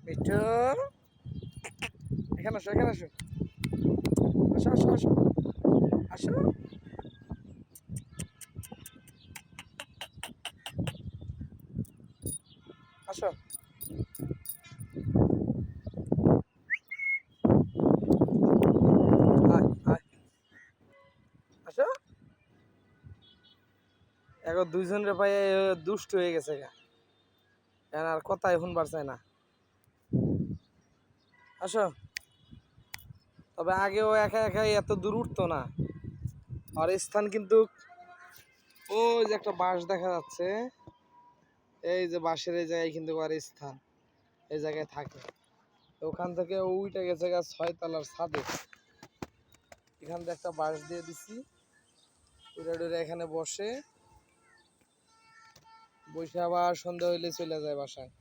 মিঠু, এখানে আসো, এখানে আসো, আসো আসো আসো আসো। আসো, আয় আয়, আসো। এখন দুইজনের পায়ে দুষ্ট হয়ে গেছে গা, এখন আর কথাই শুনবার চায় না। আসো। তবে আগেও একা একাই এত দূর উঠতো না। আর স্থান কিন্তু ওই যে একটা বাঁশ দেখা যাচ্ছে, এই যে বাঁশের এই জায়গায় কিন্তু আর স্থান, এই জায়গায় থাকে। ওখান থেকে উইটা গেছে গা 6 তলার ছাদে। এখান থেকে একটা বাঁশ দিয়ে দিছি, উড়ে ডুরে এখানে বসে বসে আবার সন্ধ্যা হইলে চলে যায় বাসায়।